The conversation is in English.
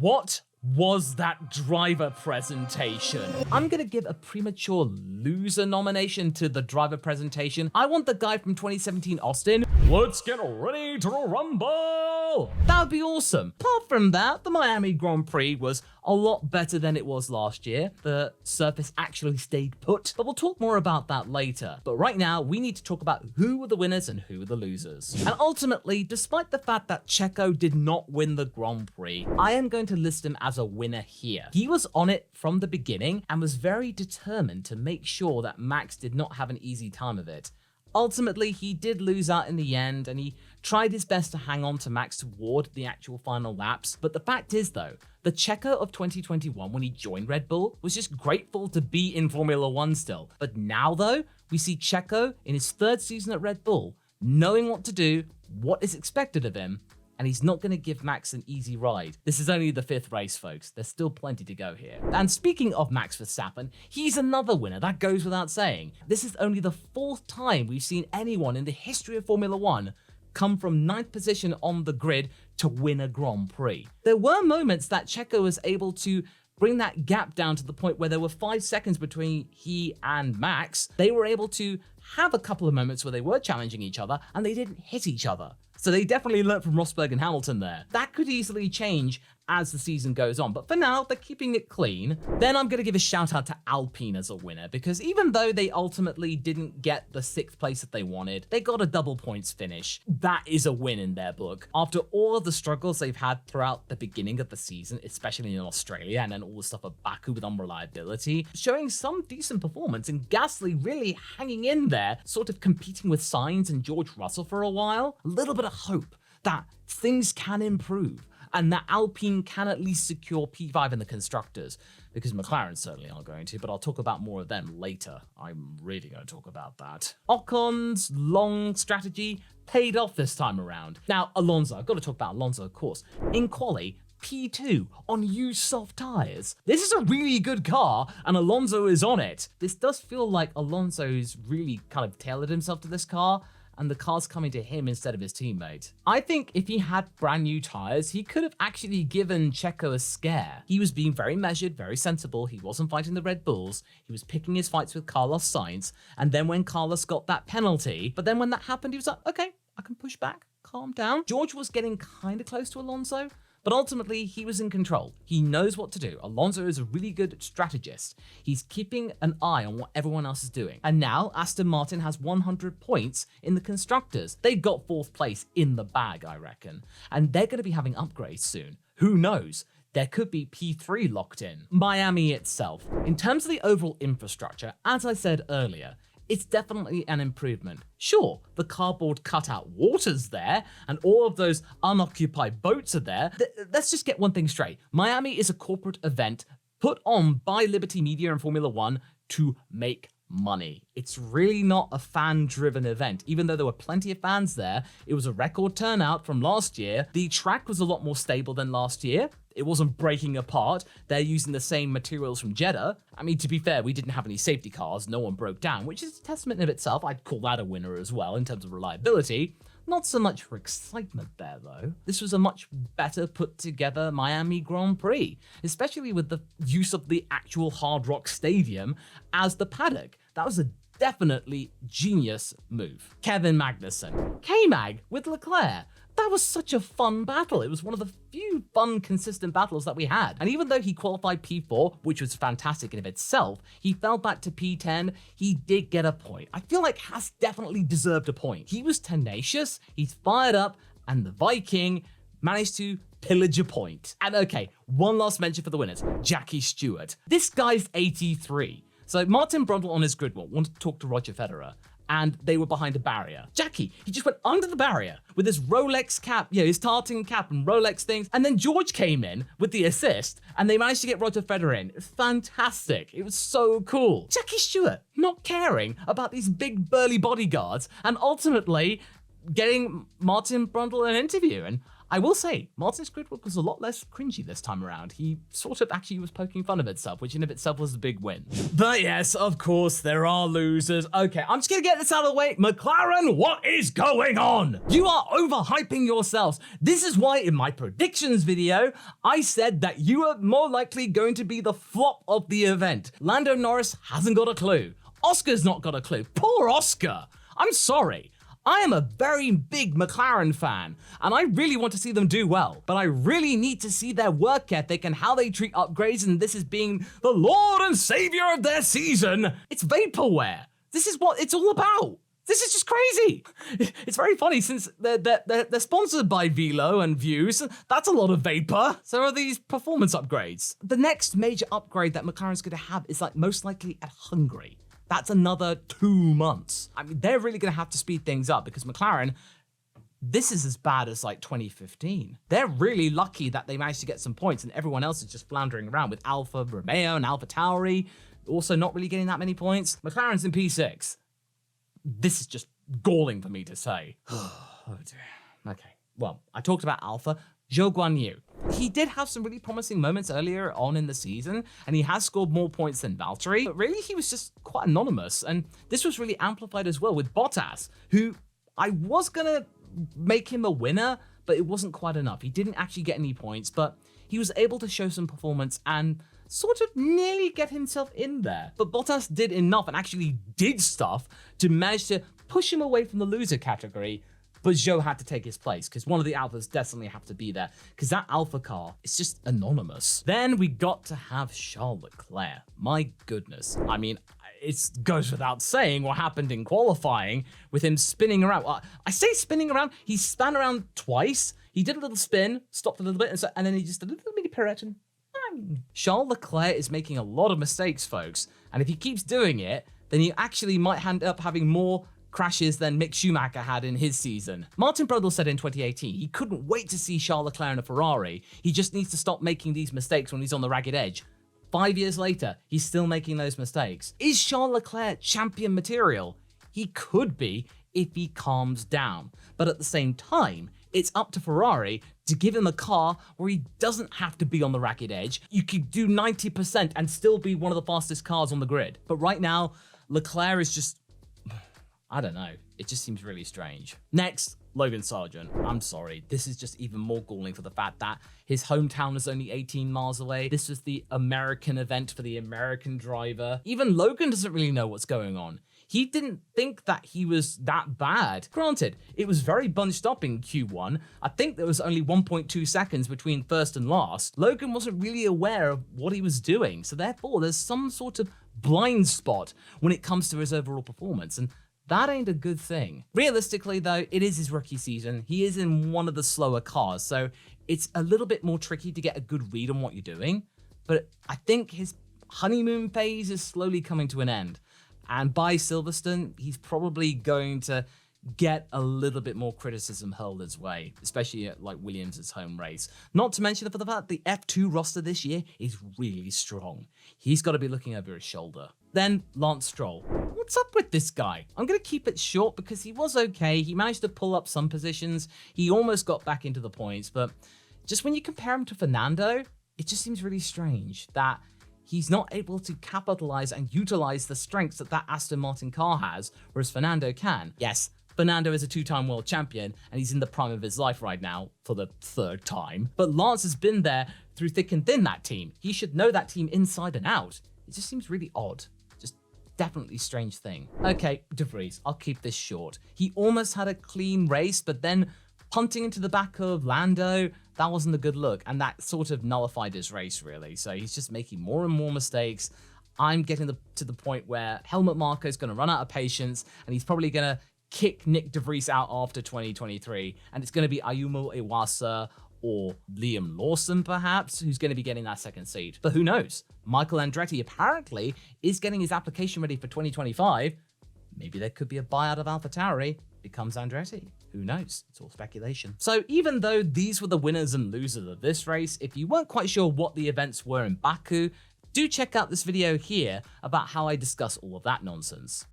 What was that driver presentation? I'm gonna give a premature loser nomination to the driver presentation. I want the guy from 2017 Austin. Let's get ready to rumble! That would be awesome. Apart from that, the Miami Grand Prix was a lot better than it was last year. The surface actually stayed put, but we'll talk more about that later. But right now, we need to talk about who were the winners and who were the losers. And ultimately, despite the fact that Checo did not win the Grand Prix, I am going to list him as a winner here. He was on it from the beginning and was very determined to make sure that Max did not have an easy time of it. Ultimately, he did lose out in the end, and he tried his best to hang on to Max toward the actual final laps. But the fact is, though, the Checo of 2021, when he joined Red Bull, was just grateful to be in Formula One still. But now, though, we see Checo in his third season at Red Bull, knowing what to do, what is expected of him, and he's not going to give Max an easy ride. This is only the 5th race, folks. There's still plenty to go here. And speaking of Max Verstappen, he's another winner. That goes without saying. This is only the 4th time we've seen anyone in the history of Formula One come from 9th position on the grid to win a Grand Prix. There were moments that Checo was able to bring that gap down to the point where there were 5 seconds between he and Max. They were able to have a couple of moments where they were challenging each other and they didn't hit each other. So they definitely learnt from Rosberg and Hamilton there. That could easily change as the season goes on, but for now, they're keeping it clean. Then I'm gonna give a shout out to Alpine as a winner, because even though they ultimately didn't get the 6th place that they wanted, they got a double points finish. That is a win in their book. After all of the struggles they've had throughout the beginning of the season, especially in Australia, and then all the stuff at Baku with unreliability, showing some decent performance, and Gasly really hanging in there, sort of competing with Sainz and George Russell for a while. A little bit of hope that things can improve, and that Alpine can at least secure P5 in the constructors, because McLaren certainly aren't going to, but I'll talk about more of them later. I'm really going to talk about that. Ocon's long strategy paid off this time around. Now, Alonso, I've got to talk about Alonso, of course. In quali, P2 on used soft tires. This is a really good car, and Alonso is on it. This does feel like Alonso's really kind of tailored himself to this car, and the car's coming to him instead of his teammate. I think if he had brand new tires, he could have actually given Checo a scare. He was being very measured, very sensible. He wasn't fighting the Red Bulls. He was picking his fights with Carlos Sainz. And then when Carlos got that penalty, but then when that happened, he was like, okay, I can push back, calm down. George was getting kind of close to Alonso, but ultimately, he was in control. He knows what to do. Alonso is a really good strategist. He's keeping an eye on what everyone else is doing. And now, Aston Martin has 100 points in the constructors. They've got 4th place in the bag, I reckon. And they're going to be having upgrades soon. Who knows? There could be P3 locked in. Miami itself. In terms of the overall infrastructure, as I said earlier, it's definitely an improvement. Sure, the cardboard cutout water's there, and all of those unoccupied boats are there. Let's just get one thing straight. Miami is a corporate event put on by Liberty Media and Formula One to make money. It's really not a fan-driven event. Even though there were plenty of fans there, it was a record turnout from last year. The track was a lot more stable than last year. It wasn't breaking apart. They're using the same materials from Jeddah. I mean, to be fair, we didn't have any safety cars. No one broke down, which is a testament of itself. I'd call that a winner as well in terms of reliability. Not so much for excitement there, though. This was a much better put together Miami Grand Prix, especially with the use of the actual Hard Rock Stadium as the paddock. That was a definitely genius move. Kevin Magnussen. K-Mag with Leclerc. That was such a fun battle. It was one of the few fun, consistent battles that we had. And even though he qualified P4, which was fantastic in of itself, he fell back to P10. He did get a point. I feel like Haas definitely deserved a point. He was tenacious, he's fired up, and the Viking managed to pillage a point. And okay, one last mention for the winners. Jackie Stewart. This guy's 83. So Martin Brundle on his grid wanted to talk to Roger Federer, and they were behind a barrier. Jackie, he just went under the barrier with his Rolex cap, his tartan cap and Rolex things. And then George came in with the assist, and they managed to get Roger Federer in. It was fantastic. It was so cool. Jackie Stewart not caring about these big burly bodyguards, and ultimately getting Martin Brundle an interview. And I will say, Martin's gridwork was a lot less cringy this time around. He sort of actually was poking fun of itself, which in of itself was a big win. But yes, of course, there are losers. Okay, I'm just gonna get this out of the way. McLaren, what is going on? You are overhyping yourselves. This is why in my predictions video, I said that you are more likely going to be the flop of the event. Lando Norris hasn't got a clue. Oscar's not got a clue. Poor Oscar. I'm sorry. I am a very big McLaren fan, and I really want to see them do well, but I really need to see their work ethic and how they treat upgrades, and this is being the Lord and Savior of their season. It's vaporware. This is what it's all about. This is just crazy. It's very funny since they're sponsored by Velo and Views. That's a lot of vapor. So are these performance upgrades. The next major upgrade that McLaren's going to have is most likely at Hungary. That's another 2 months. I mean, they're really going to have to speed things up because McLaren, this is as bad as 2015. They're really lucky that they managed to get some points and everyone else is just floundering around with Alfa Romeo and AlphaTauri also not really getting that many points. McLaren's in P6. This is just galling for me to say. Oh dear. Okay, well, I talked about Alpha. Zhou Guanyu. He did have some really promising moments earlier on in the season, and he has scored more points than Valtteri, but really he was just quite anonymous, and this was really amplified as well with Bottas, who I was gonna make him a winner, but it wasn't quite enough. He didn't actually get any points, but he was able to show some performance and sort of nearly get himself in there. But Bottas did enough and actually did stuff to manage to push him away from the loser category. But Zhou had to take his place because one of the Alphas definitely have to be there because that Alpha car is just anonymous. Then we got to have Charles Leclerc. My goodness. I mean, it goes without saying what happened in qualifying with him spinning around. Well, I say spinning around, he span around twice. He did a little spin, stopped a little bit, and then he just did a little mini pirouette and Charles Leclerc is making a lot of mistakes, folks. And if he keeps doing it, then he actually might end up having more crashes than Mick Schumacher had in his season. Martin Brundle said in 2018 he couldn't wait to see Charles Leclerc in a Ferrari. He just needs to stop making these mistakes when he's on the ragged edge. 5 years later, he's still making those mistakes. Is Charles Leclerc champion material? He could be if he calms down. But at the same time, it's up to Ferrari to give him a car where he doesn't have to be on the ragged edge. You could do 90% and still be one of the fastest cars on the grid. But right now, Leclerc is just, I don't know. It just seems really strange. Next, Logan Sargeant. I'm sorry. This is just even more galling for the fact that his hometown is only 18 miles away. This was the American event for the American driver. Even Logan doesn't really know what's going on. He didn't think that he was that bad. Granted, it was very bunched up in Q1. I think there was only 1.2 seconds between first and last. Logan wasn't really aware of what he was doing. So therefore, there's some sort of blind spot when it comes to his overall performance. And that ain't a good thing. Realistically, though, it is his rookie season. He is in one of the slower cars, so it's a little bit more tricky to get a good read on what you're doing. But I think his honeymoon phase is slowly coming to an end. And by Silverstone, he's probably going to get a little bit more criticism hurled his way, especially at Williams' home race. Not to mention for the fact the F2 roster this year is really strong. He's got to be looking over his shoulder. Then Lance Stroll. What's up with this guy? I'm going to keep it short because he was okay. He managed to pull up some positions. He almost got back into the points, but just when you compare him to Fernando, it just seems really strange that he's not able to capitalize and utilize the strengths that Aston Martin car has, whereas Fernando can. Yes, Fernando is a two-time world champion, and he's in the prime of his life right now for the 3rd time. But Lance has been there through thick and thin, that team. He should know that team inside and out. It just seems really odd. Just definitely strange thing. Okay, DeVries, I'll keep this short. He almost had a clean race, but then punting into the back of Lando, that wasn't a good look, and that sort of nullified his race, really. So he's just making more and more mistakes. I'm getting to the point where Helmut Marko is going to run out of patience, and he's probably going to kick Nick DeVries out after 2023, and it's going to be Ayumu Iwasa or Liam Lawson, perhaps, who's going to be getting that 2nd seat. But who knows? Michael Andretti apparently is getting his application ready for 2025. Maybe there could be a buyout of AlphaTauri. Becomes Andretti. Who knows? It's all speculation. So even though these were the winners and losers of this race, if you weren't quite sure what the events were in Baku, do check out this video here about how I discuss all of that nonsense.